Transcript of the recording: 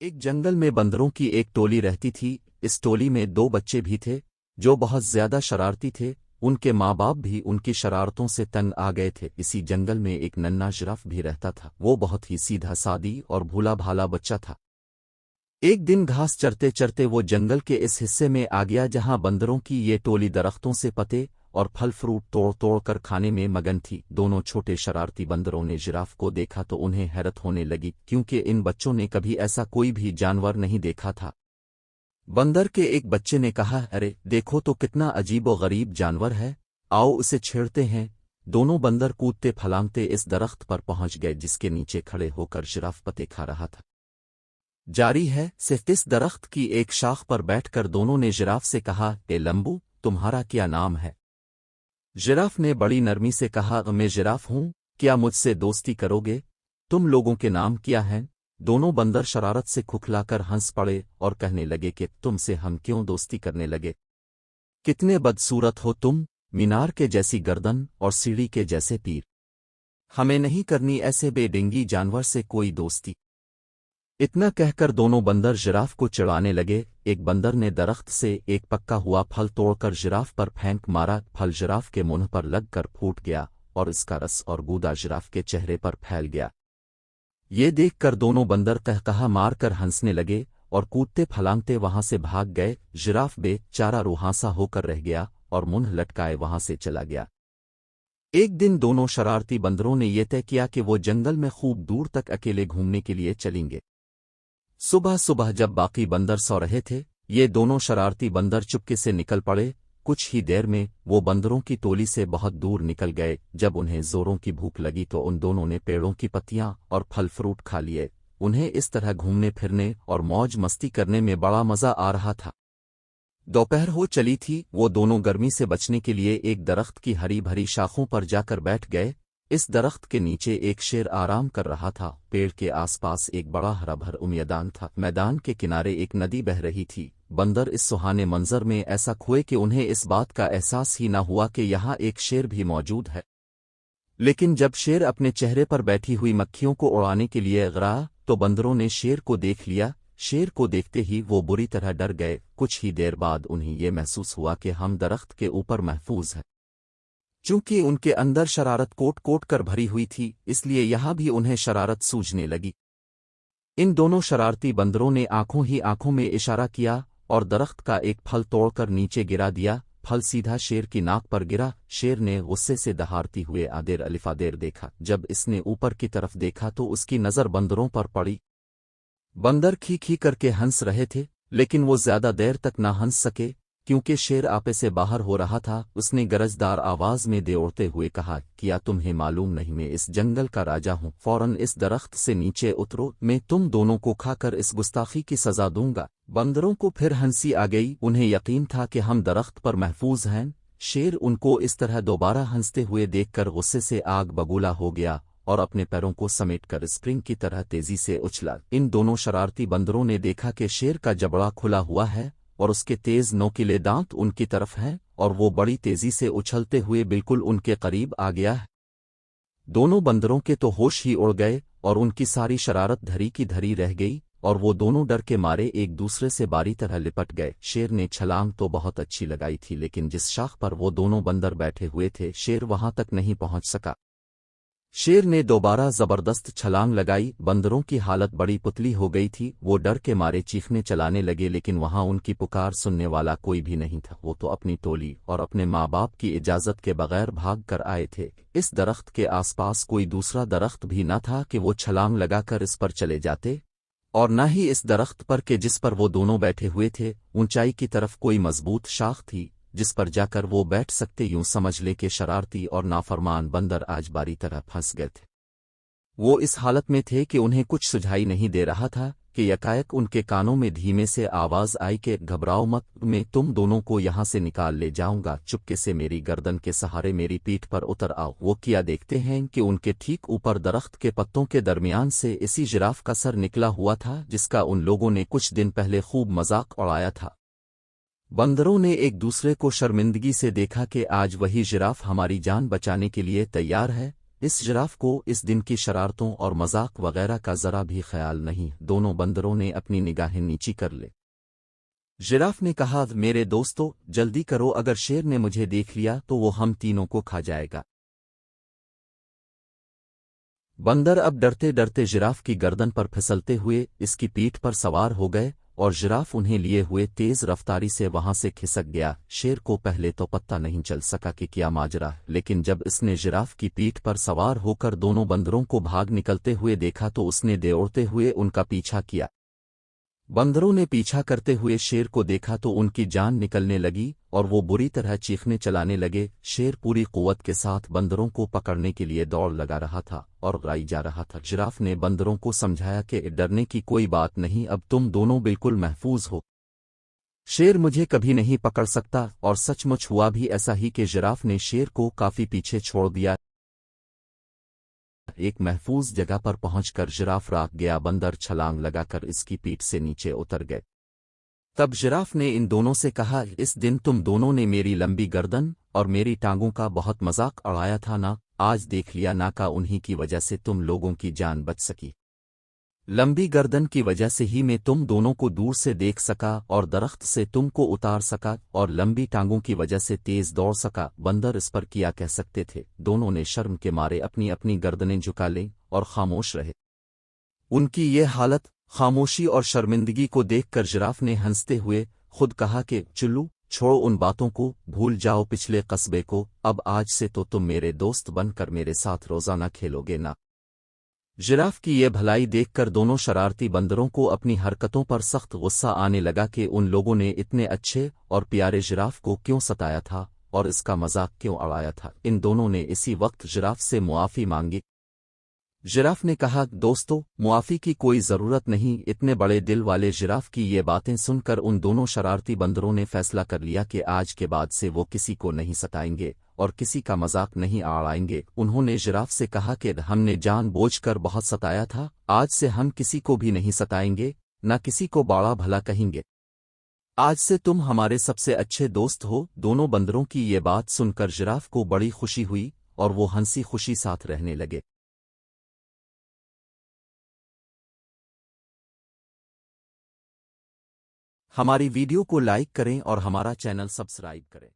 एक जंगल में बंदरों की एक टोली रहती थी। इस टोली में दो बच्चे भी थे जो बहुत ज्यादा शरारती थे। उनके माँ बाप भी उनकी शरारतों से तंग आ गए थे। इसी जंगल में एक नन्हा जिराफ भी रहता था। वो बहुत ही सीधा सादी और भूला भाला बच्चा था। एक दिन घास चरते चरते वो जंगल के इस हिस्से में आ गया जहां बंदरों की ये टोली दरख्तों से पते और फल फ्रूट तोड़ तोड़ कर खाने में मगन थी। दोनों छोटे शरारती बंदरों ने जिराफ को देखा तो उन्हें हैरत होने लगी, क्योंकि इन बच्चों ने कभी ऐसा कोई भी जानवर नहीं देखा था। बंदर के एक बच्चे ने कहा, अरे देखो तो कितना अजीब और गरीब जानवर है, आओ उसे छेड़ते हैं। दोनों बंदर कूदते फलांगते इस दरख्त पर पहुंच गए जिसके नीचे खड़े होकर जिराफ पते खा रहा था। जारी है सिर्फ इस दरख्त की एक शाख पर बैठकर दोनों ने जिराफ से कहा, ए लंबू, तुम्हारा क्या नाम है? जिराफ ने बड़ी नरमी से कहा, मैं जिराफ हूं, क्या मुझसे दोस्ती करोगे? तुम लोगों के नाम क्या हैं? दोनों बंदर शरारत से खुखलाकर हंस पड़े और कहने लगे कि तुमसे हम क्यों दोस्ती करने लगे? कितने बदसूरत हो तुम, मीनार के जैसी गर्दन और सीढ़ी के जैसे तीर। हमें नहीं करनी ऐसे बेडिंगी जानवर से कोई दोस्ती। इतना कहकर दोनों बंदर जिराफ को चिढ़ाने लगे। एक बंदर ने दरख्त से एक पक्का हुआ फल तोड़कर जिराफ पर फेंक मारा। फल जिराफ के मुंह पर लगकर फूट गया और इसका रस और गूदा जिराफ के चेहरे पर फैल गया। ये देखकर दोनों बंदर कहकहा मारकर हंसने लगे और कूदते फलांगते वहां से भाग गए। जिराफ बेचारा रुहासा होकर रह गया और मुंह लटकाए वहां से चला गया। एक दिन दोनों शरारती बंदरों ने यह तय किया कि वो जंगल में खूब दूर तक अकेले घूमने के लिए चलेंगे। सुबह सुबह जब बाकी बंदर सो रहे थे, ये दोनों शरारती बंदर चुपके से निकल पड़े। कुछ ही देर में वो बंदरों की टोली से बहुत दूर निकल गए। जब उन्हें जोरों की भूख लगी तो उन दोनों ने पेड़ों की पत्तियां और फल फ्रूट खा लिए। उन्हें इस तरह घूमने फिरने और मौज मस्ती करने में बड़ा मजा आ रहा था। दोपहर हो चली थी। वो दोनों गर्मी से बचने के लिए एक दरख्त की हरी भरी शाखों पर जाकर बैठ गए। इस दरख्त के नीचे एक शेर आराम कर रहा था। पेड़ के आसपास एक बड़ा हरा भरा मैदान था। मैदान के किनारे एक नदी बह रही थी। बंदर इस सुहाने मंजर में ऐसा खोए कि उन्हें इस बात का एहसास ही न हुआ कि यहाँ एक शेर भी मौजूद है। लेकिन जब शेर अपने चेहरे पर बैठी हुई मक्खियों को उड़ाने के लिए गया तो बंदरों ने शेर को देख लिया। शेर को देखते ही वो बुरी तरह डर गए। कुछ ही देर बाद उन्हें ये महसूस हुआ कि हम दरख्त के ऊपर महफूज हैं। चूंकि उनके अंदर शरारत कोट कोट कर भरी हुई थी, इसलिए यहां भी उन्हें शरारत सूझने लगी। इन दोनों शरारती बंदरों ने आंखों ही आंखों में इशारा किया और दरख्त का एक फल तोड़कर नीचे गिरा दिया। फल सीधा शेर की नाक पर गिरा। शेर ने गुस्से से दहाड़ती हुए आदेर अलिफादेर देखा। जब इसने ऊपर की तरफ देखा तो उसकी नजर बंदरों पर पड़ी। बंदर खी खी करके हंस रहे थे, लेकिन वो ज्यादा देर तक न हंस सके क्योंकि शेर आपे से बाहर हो रहा था। उसने गरजदार आवाज में दौड़ते हुए कहा, क्या तुम्हें मालूम नहीं मैं इस जंगल का राजा हूं? फौरन इस दरख्त से नीचे उतरो, मैं तुम दोनों को खाकर इस गुस्ताखी की सजा दूंगा। बंदरों को फिर हंसी आ गई। उन्हें यकीन था कि हम दरख्त पर महफूज हैं। शेर उनको इस तरह दोबारा हंसते हुए देखकर गुस्से से आग बबूला हो गया और अपने पैरों को समेटकर स्प्रिंग की तरह तेजी से उछला। इन दोनों शरारती बंदरों ने देखा कि शेर का जबड़ा खुला हुआ है और उसके तेज नोकीले दांत उनकी तरफ हैं और वो बड़ी तेजी से उछलते हुए बिल्कुल उनके करीब आ गया है। दोनों बंदरों के तो होश ही उड़ गए और उनकी सारी शरारत धरी की धरी रह गई और वो दोनों डर के मारे एक दूसरे से बारी तरह लिपट गए। शेर ने छलांग तो बहुत अच्छी लगाई थी, लेकिन जिस शाख पर वो दोनों बंदर बैठे हुए थे शेर वहां तक नहीं पहुंच सका। शेर ने दोबारा जबरदस्त छलांग लगाई। बंदरों की हालत बड़ी पुतली हो गई थी। वो डर के मारे चीखने चलाने लगे, लेकिन वहां उनकी पुकार सुनने वाला कोई भी नहीं था। वो तो अपनी टोली और अपने माँ बाप की इजाजत के बगैर भाग कर आए थे। इस दरख्त के आसपास कोई दूसरा दरख्त भी न था कि वो छलांग लगाकर इस पर चले जाते, और न ही इस दरख्त पर के जिस पर वो दोनों बैठे हुए थे ऊंचाई की तरफ कोई मजबूत शाख थी जिस पर जाकर वो बैठ सकते। यूं समझ ले कि शरारती और नाफरमान बंदर आज बारी तरह फंस गए थे। वो इस हालत में थे कि उन्हें कुछ सुझाई नहीं दे रहा था कि यकायक उनके कानों में धीमे से आवाज आई कि घबराओ मत, मैं तुम दोनों को यहां से निकाल ले जाऊंगा। चुपके से मेरी गर्दन के सहारे मेरी पीठ पर उतर आओ। वो किया देखते हैं कि उनके ठीक ऊपर दरख्त के पत्तों के दरमियान से इसी जिराफ का सर निकला हुआ था जिसका उन लोगों ने कुछ दिन पहले खूब मजाक उड़ाया था। बंदरों ने एक दूसरे को शर्मिंदगी से देखा कि आज वही जिराफ हमारी जान बचाने के लिए तैयार है। اس جراف کو اس دن کی شرارتوں اور مذاق وغیرہ کا ذرا بھی خیال نہیں۔ دونوں بندروں نے اپنی نگاہیں نیچی کر لے۔ جراف نے کہا، میرے دوستو جلدی کرو، اگر شیر نے مجھے دیکھ لیا تو وہ ہم تینوں کو کھا جائے گا۔ بندر اب ڈرتے ڈرتے جراف کی گردن پر پھسلتے ہوئے اس کی پیٹھ پر سوار ہو گئے اور جراف انہیں لیے ہوئے تیز رفتاری سے وہاں سے کھسک گیا۔ شیر کو پہلے تو پتہ نہیں چل سکا کہ کیا ماجرا، لیکن جب اس نے جراف کی پیٹھ پر سوار ہو کر دونوں بندروں کو بھاگ نکلتے ہوئے دیکھا تو اس نے دوڑتے ہوئے ان کا پیچھا کیا۔ بندروں نے پیچھا کرتے ہوئے شیر کو دیکھا تو ان کی جان نکلنے لگی اور وہ بری طرح چیخنے چلانے لگے۔ شیر پوری قوت کے ساتھ بندروں کو پکڑنے کے لیے دوڑ لگا رہا تھا اور غائی جا رہا تھا۔ جراف نے بندروں کو سمجھایا کہ ڈرنے کی کوئی بات نہیں، اب تم دونوں بالکل محفوظ ہو، شیر مجھے کبھی نہیں پکڑ سکتا۔ اور سچ مچ ہوا بھی ایسا ہی کہ جراف نے شیر کو کافی پیچھے چھوڑ دیا۔ ایک محفوظ جگہ پر پہنچ کر جراف راک گیا، بندر چھلانگ لگا کر اس کی پیٹھ سے نیچے اتر گئے۔ تب جراف نے ان دونوں سے کہا، اس دن تم دونوں نے میری لمبی گردن اور میری ٹانگوں کا بہت مذاق اڑایا تھا نا، آج دیکھ لیا نا کا انہی کی وجہ سے تم لوگوں کی جان بچ سکی۔ لمبی گردن کی وجہ سے ہی میں تم دونوں کو دور سے دیکھ سکا اور درخت سے تم کو اتار سکا، اور لمبی ٹانگوں کی وجہ سے تیز دوڑ سکا۔ بندر اس پر کیا کہہ سکتے تھے، دونوں نے شرم کے مارے اپنی اپنی گردنیں جھکا لیں اور خاموش رہے۔ ان کی یہ حالت، خاموشی اور شرمندگی کو دیکھ کر جراف نے ہنستے ہوئے خود کہا کہ چلو چھوڑو ان باتوں کو، بھول جاؤ پچھلے قصبے کو، اب آج سے تو تم میرے دوست بن کر میرے ساتھ روزانہ کھیلو گے نا۔ جراف کی یہ بھلائی دیکھ کر دونوں شرارتی بندروں کو اپنی حرکتوں پر سخت غصہ آنے لگا کہ ان لوگوں نے اتنے اچھے اور پیارے جراف کو کیوں ستایا تھا اور اس کا مذاق کیوں اڑایا تھا۔ ان دونوں نے اسی وقت جراف سے معافی مانگی۔ جراف نے کہا، دوستو معافی کی کوئی ضرورت نہیں۔ اتنے بڑے دل والے جراف کی یہ باتیں سن کر ان دونوں شرارتی بندروں نے فیصلہ کر لیا کہ آج کے بعد سے وہ کسی کو نہیں ستائیں گے اور کسی کا مذاق نہیں اڑائیں گے۔ انہوں نے جراف سے کہا کہ ہم نے جان بوجھ کر بہت ستایا تھا، آج سے ہم کسی کو بھی نہیں ستائیں گے، نہ کسی کو باڑا بھلا کہیں گے۔ آج سے تم ہمارے سب سے اچھے دوست ہو۔ دونوں بندروں کی یہ بات سن کر جراف کو بڑی خوشی ہوئی اور وہ ہنسی خوشی ساتھ رہنے لگے۔ ہماری ویڈیو کو لائک کریں اور ہمارا چینل سبسکرائب کریں۔